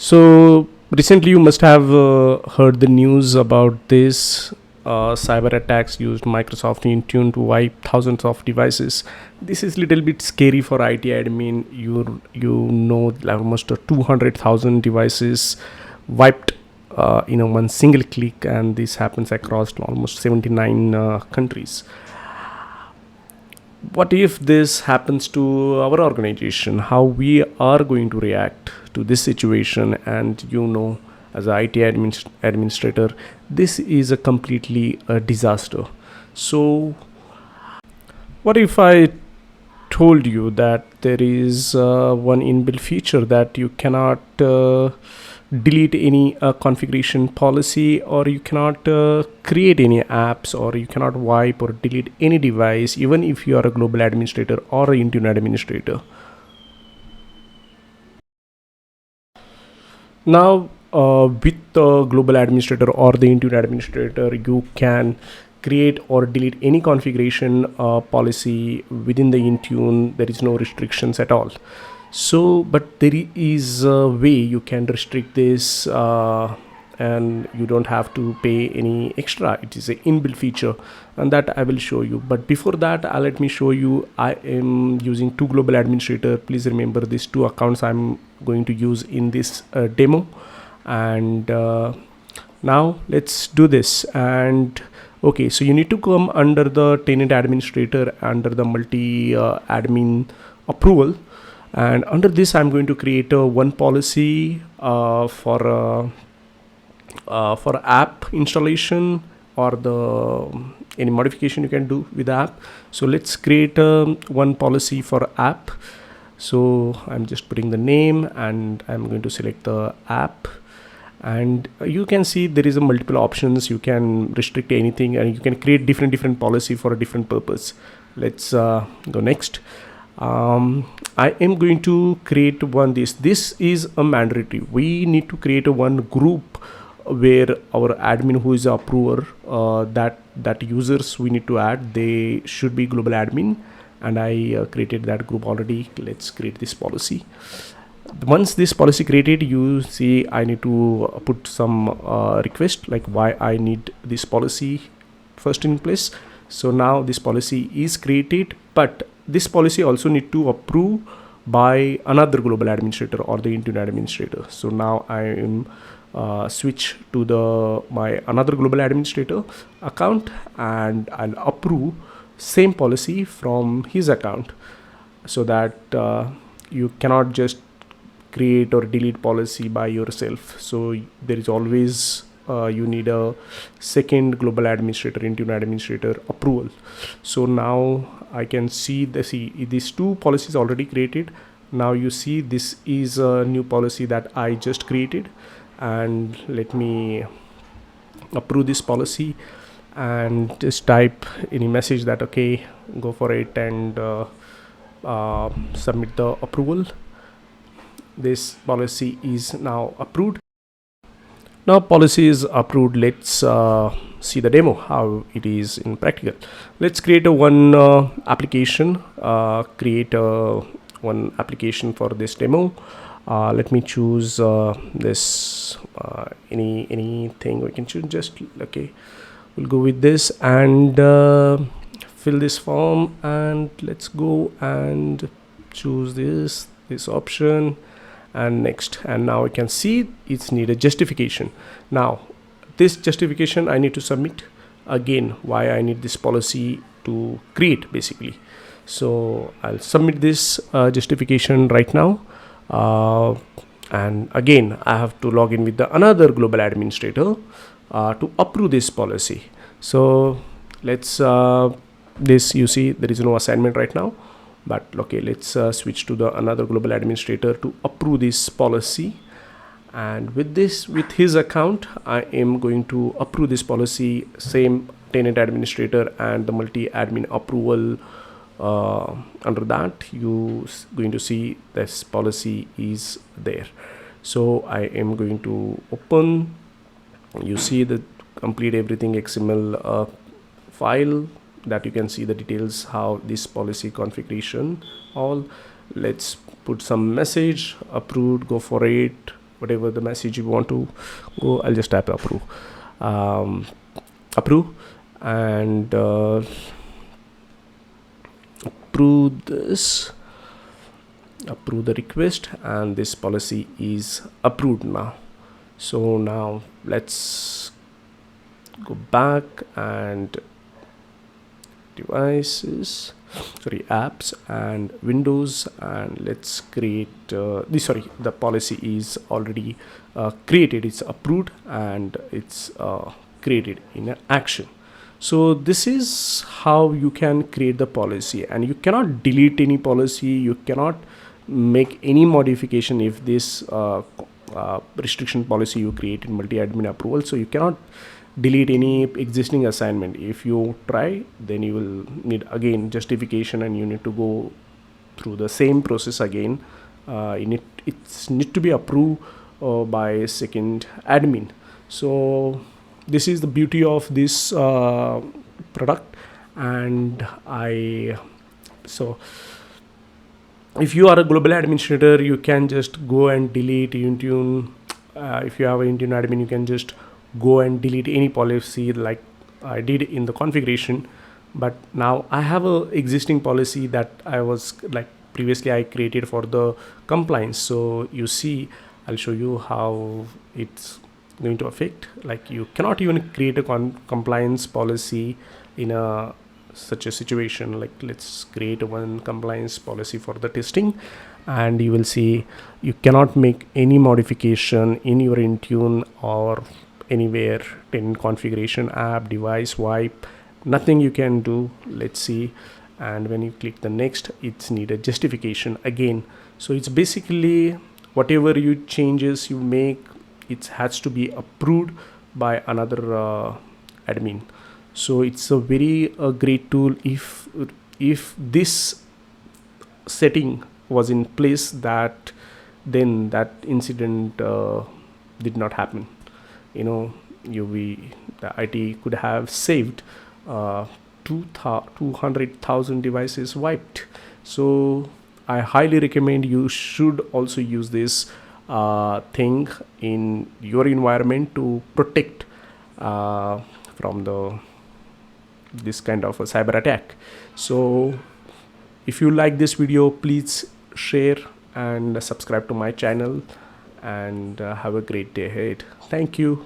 So recently, you must have heard the news about this. Cyber attacks used Microsoft Intune to wipe thousands of devices. This is little bit scary for IT admin. You know like almost 200,000 devices wiped in a one single click, and this happens across almost 79 countries. What if this happens to our organization? How we are going to react to this situation? And as a administrator, this is a completely a disaster. So what if I told you that there is one inbuilt feature that you cannot delete any configuration policy, or you cannot create any apps, or you cannot wipe or delete any device, even if you are a global administrator or an Intune administrator. Now, with the global administrator or the Intune administrator, you can create or delete any configuration policy within the Intune. There is no restrictions at all. So, but there is a way you can restrict this, and you don't have to pay any extra. It is an inbuilt feature, and that I will show you. But before that, let me show you. I am using two global administrator. Please remember these two accounts I'm going to use in this demo. And now let's do this. And okay, so you need to come under the tenant administrator, under the multi admin approval, and under this I'm going to create a one policy for app installation, or the any modification you can do with the app. So let's create one policy for app. So I'm just putting the name, and I'm going to select the app, and you can see there is a multiple options. You can restrict anything, and you can create different policy for a different purpose. Let's go next. I am going to create one. This is a mandatory. We need to create a one group where our admin, who is a approver, that users we need to add, they should be global admin, and I created that group already. Let's create this policy. Once this policy created, you see I need to put some request, like why I need this policy first in place. So now this policy is created, but this policy also need to approve by another global administrator or the Intune administrator. So now I am switch to the my another global administrator account, and I'll approve same policy from his account, so that you cannot just create or delete policy by yourself. So there is always you need a second global administrator, Intune administrator approval. So now I can see these two policies already created. Now you see this is a new policy that I just created, and let me approve this policy, and just type any message that okay, go for it, and submit the approval. This policy is now approved. Now policy is approved. Let's see the demo, how it is in practical. Let's create a one application, create a one application for this demo. Let me choose this anything we can choose. Just okay, we'll go with this, and fill this form, and let's go and choose this option, and next. And now we can see it's need a justification. Now this justification I need to submit again, why I need this policy to create basically. So I'll submit this justification right now, and again I have to log in with the another global administrator to approve this policy. So let's this, you see there is no assignment right now, but okay, let's switch to the another global administrator to approve this policy. And with his account, I am going to approve this policy, same tenant administrator and the multi admin approval. Under that, you going to see this policy is there. So I am going to open. You see the complete everything XML file, that you can see the details how this policy configuration all. Let's put some message, approved, go for it, whatever the message you want to go, I'll just tap approve. Approve, and approve this, approve the request, and this policy is approved now. So now let's go back and devices, sorry, apps and Windows, and let's create the policy is already created, it's approved, and it's created in an action. So this is how you can create the policy, and you cannot delete any policy, you cannot make any modification if this restriction policy you create in multi-admin approval. So you cannot delete any existing assignment. If you try, then you will need again justification, and you need to go through the same process again. It's need to be approved by second admin. So this is the beauty of this product. And so if you are a global administrator, you can just go and delete Intune. If you have an Intune admin, you can just go and delete any policy like I did in the configuration. But now I have a existing policy that I was like previously I created for the compliance. So you see, I'll show you how it's going to affect. Like you cannot even create a compliance policy in such a situation. Like let's create one compliance policy for the testing, and you will see you cannot make any modification in your Intune or anywhere in configuration, app, device, wipe, nothing you can do. Let's see. And when you click the next, it's need a justification again. So it's basically whatever you changes you make, it has to be approved by another admin. So it's a very great tool. If this setting was in place, that then that incident did not happen. The IT could have saved 200,000 devices wiped. So I highly recommend you should also use this thing in your environment to protect from this kind of a cyber attack. So if you like this video, please share and subscribe to my channel, and have a great day ahead. Thank you.